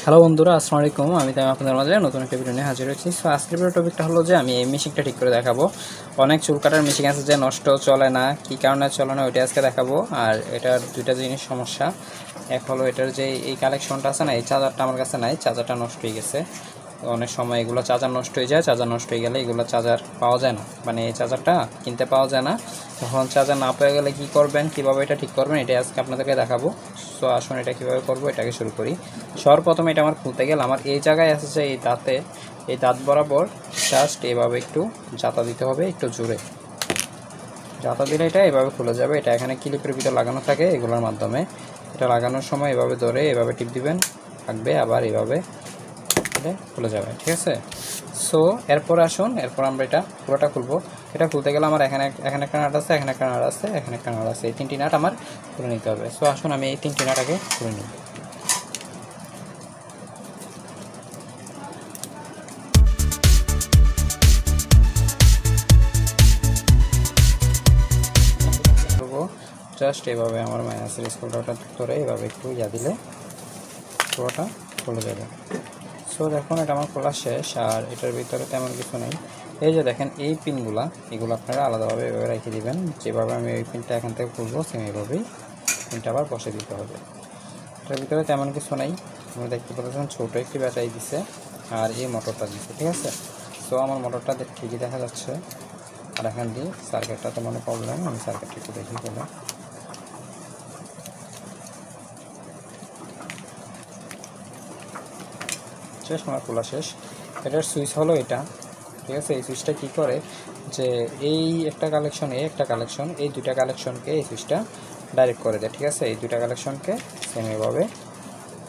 Hello বন্ধুরা, আসসালামু আলাইকুম। আমি আপনাদের মাঝে নতুন একটা ভিডিও নিয়ে হাজির হয়েছি। সো আজকের ভিডিও টপিকটা হলো যে আমি এই মেশিনটা ঠিক করে দেখাবো। অনেক চুল কাটার মেশিন আছে যে নষ্ট চলে না, কী কারণে চলে না ওইটা আজকে দেখাবো। আর এটার দুইটা জিনিস সমস্যা। এক হলো এটার যে এই কালেকশনটা আছে না, এই চার্জারটা আমার কাছে নাই, চার্জারটা নষ্ট হয়ে গেছে। অনেক সময় এগুলো চার্জার নষ্ট হয়ে যায়, চার্জার নষ্ট হয়ে গেলে এগুলো চার্জার পাওয়া যায় না, মানে এই চার্জারটা কিনতে পাওয়া যায় না। তখন চার্জার না পেয়ে গেলে কী করবেন, কীভাবে এটা ঠিক করবেন, এটা আজকে আপনাদেরকে দেখাবো। সো আসুন এটা কীভাবে করবো এটাকে শুরু করি। সর্বপ্রথমে এটা আমার খুলতে গেলে আমার এই জায়গায় আছে যে এই দাঁত বরাবর জাস্ট এভাবে একটু জাতা দিতে হবে, একটু জোরে জাতা দিলে এটা এভাবে খুলে যাবে। এটা এখানে ক্লিপের ভিতর লাগানো থাকে, এগুলোর মাধ্যমে এটা লাগানোর সময় এভাবে ধরে এভাবে টিপ দিবেন, থাকবে, আবার এভাবে খুলে যাবে, ঠিক আছে। সো এরপর আসুন, এরপর আমরা এটা পুরোটা খুলবো। এটা খুলতে গেলে আমার এখানে একটা নাট আছে, এখানে একটা নাট আছে, এখানে একটা নাট আছে, এই তিনটি নাট আমার খুলে নিতে হবে। সো আসুন আমি এই তিনটি নাট আগে খুলে নিই। জাস্ট এভাবে আমার মাইনাসের স্ক্রুটা ধরে এভাবে একটু দিলে পুরোটা খুলে যাবে। সো দেখুন এটা আমার খোলা শেষ, আর এটার ভিতরে তেমন কিছু নেই। এই যে দেখেন এই পিনগুলো, এগুলো আপনারা আলাদাভাবে এভাবে রেখে দিবেন। যেভাবে আমি এই পিনটা এখান থেকে খুলবো সেম এইভাবেই পিনটা আবার বসে দিতে হবে। এটার ভিতরে তেমন কিছু নেই, আপনি দেখতে পাচ্ছেন ছোটো একটি ব্যাটারি দিছে আর এই মোটরটা দিচ্ছে, ঠিক আছে। সো আমার মোটরটা ঠিকই দেখা যাচ্ছে, আর এখান দিয়ে সার্কিটটা তো মনে প্রবলেম, আমি সার্কিটটা একটু দেখি বলে। শেষ, আমার খোলা শেষ। এটার সুইচ হলো এটা, ঠিক আছে। এই সুইচটা কী করে যে এই একটা কালেকশন, এই দুটা কালেকশনকে এই সুইচটা ডাইরেক্ট করে দেয়, ঠিক আছে। এই দুটা কালেকশনকে সেম এভাবে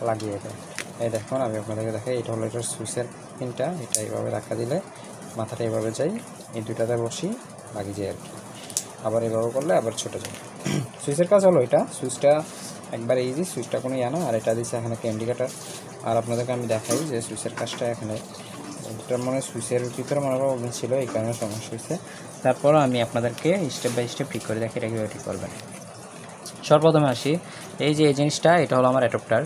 লাগিয়ে দেয়। এই দেখুন আমি আপনাদেরকে দেখাই, এটা হলো এটার সুইচের পিনটা, এটা এইভাবে রাখা দিলে মাথাটা এইভাবে যাই, এই দুটাতে বসি লাগিয়ে যায় আর কি। আবার এভাবে করলে আবার ছোটো যায়। সুইচের কাজ হলো এটা, সুইচটা একবার ইজি, সুইচটা কোনো না। আর এটা দিচ্ছে এখানে একটা ইন্ডিকেটার। আর আপনাদেরকে আমি দেখাই যে সুইচের কাজটা এখানে, এটার মানে সুইচের ভিতরে মনে প্রবলেম ছিল, এই কারণে সমস্যা হয়েছে। তারপরও আমি আপনাদেরকে স্টেপ বাই স্টেপ ঠিক করে দেখি এটা কীভাবে ঠিক করবেন। সর্বপ্রথমে আসি, এই যে এই জিনিসটা, এটা হলো আমার অ্যাডাপ্টার,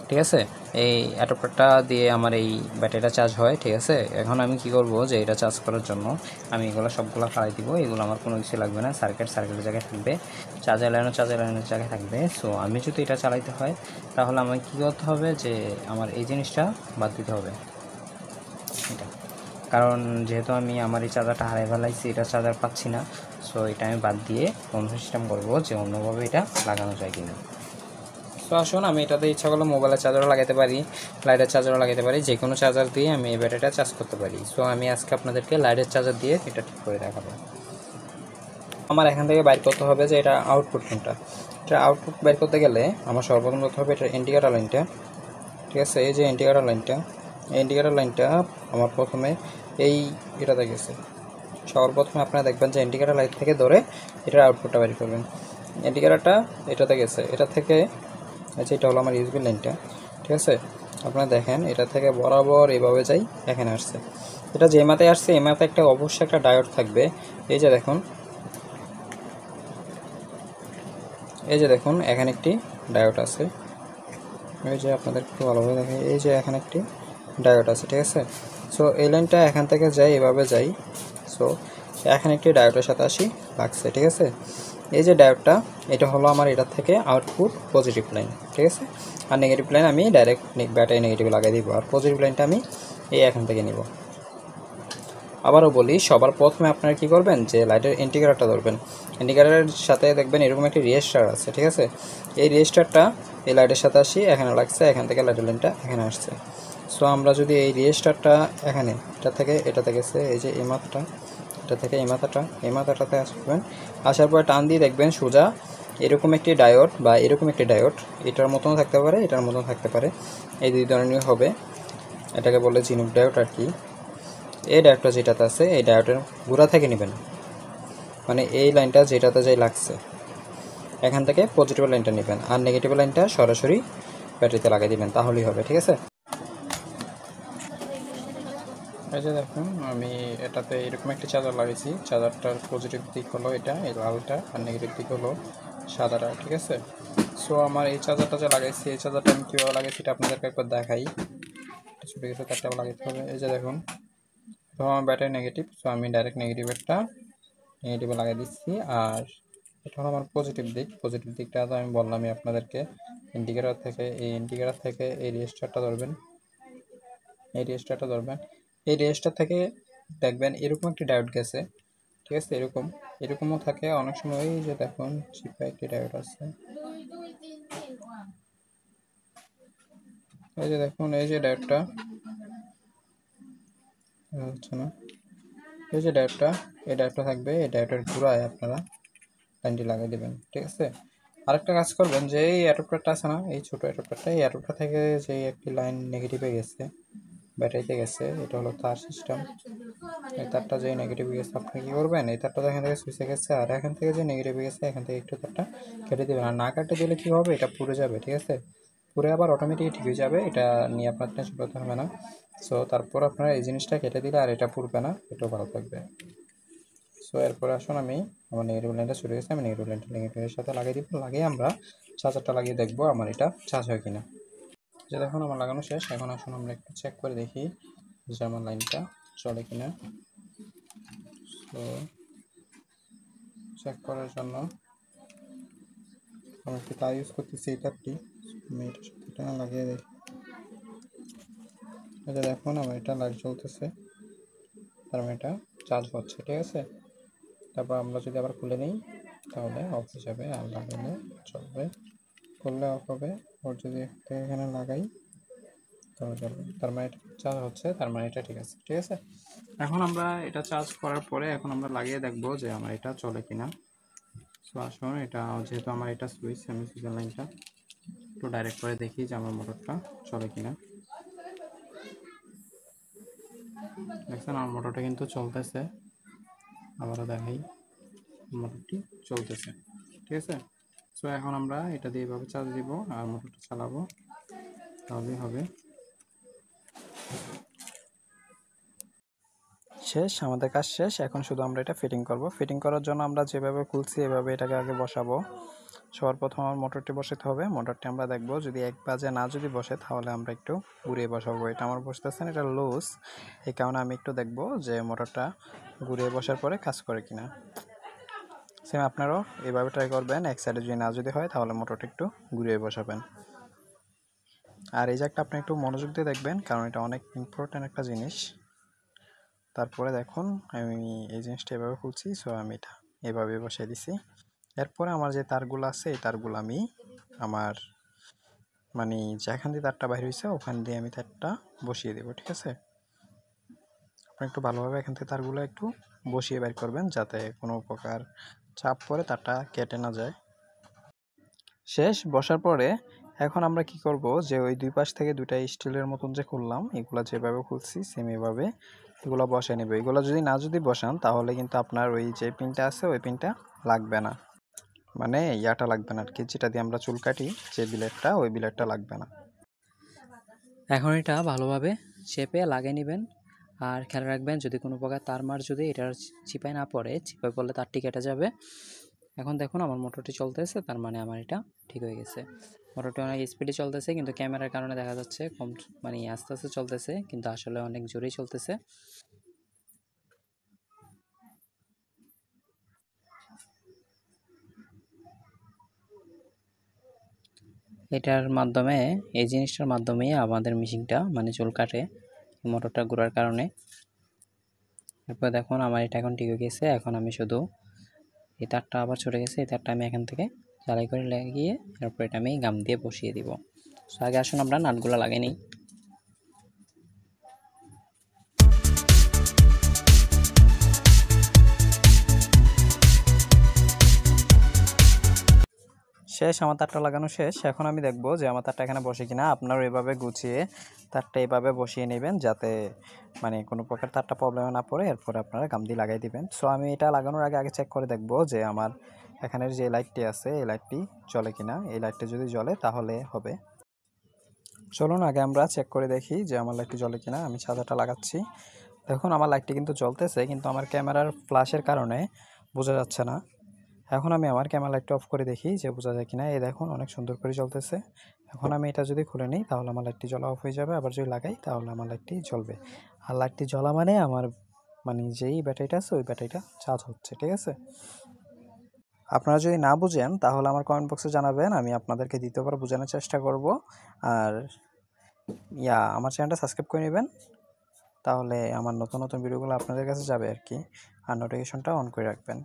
ঠিক আছে। এই অ্যাডাপ্টারটা দিয়ে আমার এই ব্যাটারিটা চার্জ হয়, ঠিক আছে। এখন আমি কি করব যে এটা চার্জ করার জন্য আমি এগুলো সবগুলো ফালাই দিব, এগুলো আমার কোনো কিছু লাগবে না। সার্কিটের জায়গায় থাকবে, চার্জার লাইনের জায়গায় থাকবে। সো আমি যদি এটা চালাইতে হয় তাহলে আমাকে কী করতে হবে যে আমার এই জিনিসটা বাদ দিতে হবে এটা, কারণ যেহেতু আমি আমার এই চার্জারটা হারাই ফেলাইছি, এটা চার্জার পাচ্ছি না। সো এটা আমি বাদ দিয়ে অন্য সিস্টেম করব যে অন্যভাবে এটা লাগানো যায় কিনা। তো আসুন আমি এটাতে ইচ্ছা করলে মোবাইলের চার্জারও লাগাতে পারি, লাইটের চার্জারও লাগাতে পারি, যে কোনো চার্জার দিয়ে আমি এই ব্যাটারিটা চার্জ করতে পারি। সো আমি আজকে আপনাদেরকে লাইটের চার্জার দিয়ে এটা ঠিক করে দেখাবো। আমার এখান থেকে বাইর করতে হবে যে এটা আউটপুট কোনটা। এটা আউটপুট বাইর করতে গেলে আমার সর্বপ্রথম করতে হবে এটা ইন্ডিকেটর লাইনটা, ঠিক আছে। এই যে ইন্ডিকেটর লাইনটা, এই ইন্ডিকেটর লাইনটা আমার প্রথমে এটাতে গেছে। সর্বপ্রথমে আপনারা দেখবেন যে ইন্ডিকেটর লাইট থেকে ধরে এটার আউটপুটটা বের করবেন। ইন্ডিকেটরটা এটাতে গেছে, এটা থেকে, আচ্ছা এটা হলো আমার ইউএসবি লাইনটা, ঠিক আছে। আপনারা দেখেন এটা থেকে বরাবর এইভাবে যাই, এখানে আসছে। এটা যে মাথায় আসছে এই মাথায় অবশ্যই একটা ডায়োড থাকবে। এই যে দেখুন এখানে একটি ডায়োড আছে, এই যে আপনাদের একটু ভালোভাবে দেখে, এই যে এখানে একটি ডায়োড আছে, ঠিক আছে। সো এই লাইনটা এখান থেকে যাই, এভাবে যাই। সো এখানে একটি ডায়োডের সাথে লাগছে, ঠিক আছে। এই যে ডায়োডটা, এটা হলো আমার এটার থেকে আউটপুট পজিটিভ লাইন, ঠিক আছে। আর নেগেটিভ লাইন আমি ডাইরেক্ট ব্যাটারি নেগেটিভ লাগাই দিব, আর পজিটিভ লাইনটা আমি এখান থেকে নিব। আবারও বলি, সবার প্রথমে আপনারা কী করবেন যে লাইটের ইন্ডিকেটরটা ধরবেন। ইন্ডিকেটরের সাথে দেখবেন এরকম একটি রেজিস্টার আছে, ঠিক আছে। এই রেজিস্টারটা এই লাইটের সাথে এখানে লাগছে, এখান থেকে লাইটের লাইনটা এখানে আসছে। সো আমরা যদি এই রেজিস্টারটা এখানে এটাতে গেছে, এই যে এই মাথাটা, এটা থেকে এই মাথাটাতে আসবেন। আসার পর টান দিয়ে দেখবেন সোজা এরকম একটি ডায়োড বা এরকম একটি ডায়োড, এটার মতন থাকতে পারে, এটার মতন থাকতে পারে, এই দুই ধরনের হবে। এটাকে বলে ঝিনুক ডায়োড আর কি। এই ডায়োডটা যেটাতে আছে এই ডায়োডের গোড়া থেকে নেবেন, মানে এই লাইনটা যেটাতে যাই লাগছে এখান থেকে পজিটিভ লাইনটা নেবেন, আর নেগেটিভ লাইনটা সরাসরি ব্যাটারিতে লাগিয়ে দিবেন, তাহলেই হবে, ঠিক আছে। এই যে দেখুন আমি এটাতে এরকম একটি চার্জার লাগিয়েছি, চার্জারটার পজিটিভ দিক হলো এটা, এই লালটা, আর নেগেটিভ দিক হলো সাদাটা, ঠিক আছে। সো আমার এই চার্জারটা যে লাগাইছি, এই চার্জারটা আমি কীভাবে লাগাইছি এটা আপনাদেরকে একবার দেখাই। ছোটো কিছু তারটা লাগাইতে হবে। এই যে দেখুন, তো আমার ব্যাটারি নেগেটিভ, সো আমি ডাইরেক্ট নেগেটিভে লাগিয়ে দিচ্ছি। আর এটা হলো আমার পজিটিভ দিক। পজিটিভ দিকটা তো আমি বললামই আপনাদেরকে, ইন্ডিকেটর থেকে এই রেজিস্টারটা ধরবেন, এই রেজিস্টার থেকে দেখবেন এরকম একটি ডায়োড গেছে, ঠিক আছে। এরকমও থাকে অনেক সময়। এই যে দেখুন চিপা একটি ডায়োড আছে, এই যে দেখুন, এই যে ডায়োডটা হচ্ছে না, এই যে ডায়োডটা থাকবে। এই ডায়োডের ঘুরায় আপনারা লাইনটি লাগিয়ে দেবেন, ঠিক আছে। আরেকটা কাজ করবেন যে এই অ্যাডাপ্টারটা আছে না, এই ছোটো অ্যাডাপ্টারটা, এই অ্যাডাপ্টার থেকে যে একটি লাইন নেগেটিভে গেছে, ব্যাটারিতে গেছে, এটা হলো তার সিস্টেম। এই তারটা যে নেগেটিভে গেছে, আপনি কী করবেন, এই তারটা এখান থেকে সুইচে গেছে, আর এখান থেকে যে নেগেটিভে গেছে এখান থেকে একটু তারটা কেটে দেবেন। আর না কাটে দিলে কী হবে, এটা পুড়ে যাবে, ঠিক আছে। পুরে আবার অটোমেটিক ঠিক হয়ে যাবে, এটা নিয়ে আপনার টেনশন করতে হবে না। সো তারপর আপনারা এই জিনিসটা কেটে দিলে আর এটা পুড়বে না, এটাও ভালো থাকবে। সো এরপরে আসুন, আমি আমার নেগেটিভ লাইনটা চলে গেছে, আমি নেগেটিভের সাথে লাগিয়ে দিব। লাগিয়ে আমরা চার্জারটা লাগিয়ে দেখবো আমার এটা চার্জ হয় কিনা। যে দেখুন আমার লাগানো শেষ। এখন আসুন আমরা একটু চেক করে দেখি যে আমার লাইনটা চলে কিনা। তো চেক করার জন্য আমি একটি তার ইউজ করতেছি, এই তারটি আমি এটার সাথে এটা লাগিয়ে দেখি। এটা দেখুন আমার এটা লাইট জ্বলতেছে, তার মানে এটা চার্জ হচ্ছে, ঠিক আছে। তারপর আমরা যদি আবার খুলে নিই তাহলে অফ হয়ে যাবে, আর লাগালে চলবে, করলে অফ হবে। ওর যদি এখানে লাগাই তাহলে চলবে, তার মানে এটা চার্জ হচ্ছে, তার মানে এটা ঠিক আছে, ঠিক আছে। এখন আমরা এটা চার্জ করার পরে এখন আমরা লাগিয়ে দেখবো যে আমার এটা চলে কিনা। সো আসুন, এটা যেহেতু আমার এটা সুইচ, আমি সুইচের লাইনটা একটু ডাইরেক্ট করে দেখি যে আমার মোটরটা চলে কিনা। দেখছেন আমার মোটরটা কিন্তু চলতেছে, আবারও দেখাই, মোটরটি চলতেছে, ঠিক আছে। সো এখন আমরা এটা দিয়ে এভাবে চার্জ দিব আর মোটরটা চালাবো, তাহলেই হবে। শেষ, আমাদের কাজ শেষ। এখন শুধু আমরা এটা ফিটিং করব। ফিটিং করার জন্য আমরা যেভাবে খুলছি এভাবে এটাকে আগে বসাবো। সবার প্রথম আমার মোটরটি বসাতে হবে। মোটরটি আমরা দেখব যদি এক বাজে না যদি বসে তাহলে আমরা একটু ঘুরিয়ে বসাবো। এটা আমার বসতেছেন, এটা লুজ, এই কারণে আমি একটু দেখব যে মোটরটা ঘুরিয়ে বসার পরে কাজ করে কিনা। সেম আপনারাও এইভাবে ট্রাই করবেন। এক সাইডে যদি না যদি হয় তাহলে মোটরটা একটু ঘুরিয়ে বসাবেন। আর এই জায়গাটা আপনি একটু মনোযোগ দিয়ে দেখবেন, কারণ এটা অনেক ইম্পর্ট্যান্ট একটা জিনিস। তারপরে দেখুন আমি এই জিনিসটা এভাবে খুলছি, সো আমি এটা এভাবে বসিয়ে দিছি। এরপরে আমার যে তারগুলো আছে এই তারগুলো আমি আমার মানে যেখান দিয়ে তারটা বাইর হয়েছে ওখান দিয়ে আমি তারটা বসিয়ে দেবো, ঠিক আছে। আপনি একটু ভালোভাবে এখান থেকে তারগুলো একটু বসিয়ে বের করবেন যাতে কোনো প্রকার চাপ পড়ে তারটা কেটে না যায়। শেষ বসার পরে এখন আমরা কি করব যে ওই দুই পাশ থেকে দুইটা স্টিলের মতন যে খুললাম এগুলো যেভাবে খুলছি সেম এভাবে এগুলো বসে নেবে। এগুলো যদি বসান তাহলে কিন্তু আপনার ওই যে পিনটা আছে ওই পিনটা লাগবে না, মানে ইয়াটা লাগবে না আর কি, যেটা দিয়ে আমরা চুল কাটি যে বিলেটটা, ওই বিলেটটা লাগবে না। এখন এটা ভালোভাবে চেপে লাগিয়ে নেবেন। আর খেয়াল রাখবেন যদি কোনো প্রকার তারমার যদি এটার চিপায় না পড়ে, চিপায় পড়লে তারটি কেটে যাবে। এখন দেখুন আমার মোটরটি চলতেছে, তার মানে আমার এটা ঠিক হয়ে গেছে। মোটরটি অনেক স্পিডে চলতেছে কিন্তু ক্যামেরার কারণে দেখা যাচ্ছে কম, মানে আস্তে আস্তে চলতেছে, কিন্তু আসলে অনেক জোরেই চলতেছে। এটার মাধ্যমে, এই জিনিসটার মাধ্যমেই আমাদের মেশিনটা মানে চুল কাটে, মোটরটা ঘোরার কারণে। এরপর দেখুন আমার এটা এখন ঠিক হয়ে গেছে। এখন আমি শুধু এই তারটা আবার ছুটে গেছে, এই তারটা আমি এখান থেকে ঝালাই করে লাগিয়ে এরপর এটা আমি গাম দিয়ে বসিয়ে দিব। সো আগে আসুন আমরা নাটগুলো লাগিয়ে নিই। শেষ, আমার তারটা লাগানো শেষ। এখন আমি দেখব যে আমার তারটা এখানে বসে কিনা। আপনারা এভাবে গুছিয়ে তারটা এভাবে বসিয়ে নেবেন যাতে মানে কোনো প্রকার তারটা প্রবলেমে না পড়ে, এরপরে আপনারা গাম দিয়ে লাগাই দিবেন। সো আমি এটা লাগানোর আগে চেক করে দেখব যে আমার এখানের যে লাইটটি আছে এই লাইটটি জ্বলে কিনা। এই লাইটটি যদি জ্বলে তাহলে হবে। চলুন আগে আমরা চেক করে দেখি যে আমার লাইটটি জ্বলে কিনা। আমি চার্জারটা লাগাচ্ছি। দেখুন আমার লাইটটি কিন্তু জ্বলতেছে, কিন্তু আমার ক্যামেরার ফ্ল্যাশের কারণে বোঝা যাচ্ছে না। এখন আমি আমার ক্যামেরা লাইটটা অফ করে দেখি যে বোঝা যায় কিনা। এই দেখুন অনেক সুন্দর করে জ্বলতেছে। এখন আমি এটা যদি খুলে নিই তাহলে আমার লাইটটি জ্বলা অফ হয়ে যাবে, আবার যদি লাগাই তাহলে আমার লাইটটি জ্বলবে। আর লাইটটি জ্বলা মানে আমার যেই ব্যাটারিটা আছে ওই ব্যাটারিটা চার্জ হচ্ছে, ঠিক আছে? আপনারা যদি না বুঝেন তাহলে আমার কমেন্ট বক্সে জানাবেন, আমি আপনাদেরকে দ্বিতীয়বার বোঝানোর চেষ্টা করব। আর আমার চ্যানেলটা সাবস্ক্রাইব করে নেবেন, তাহলে আমার নতুন নতুন ভিডিওগুলো আপনাদের কাছে যাবে আর কি। আর নোটিফিকেশনটা অন করে রাখবেন।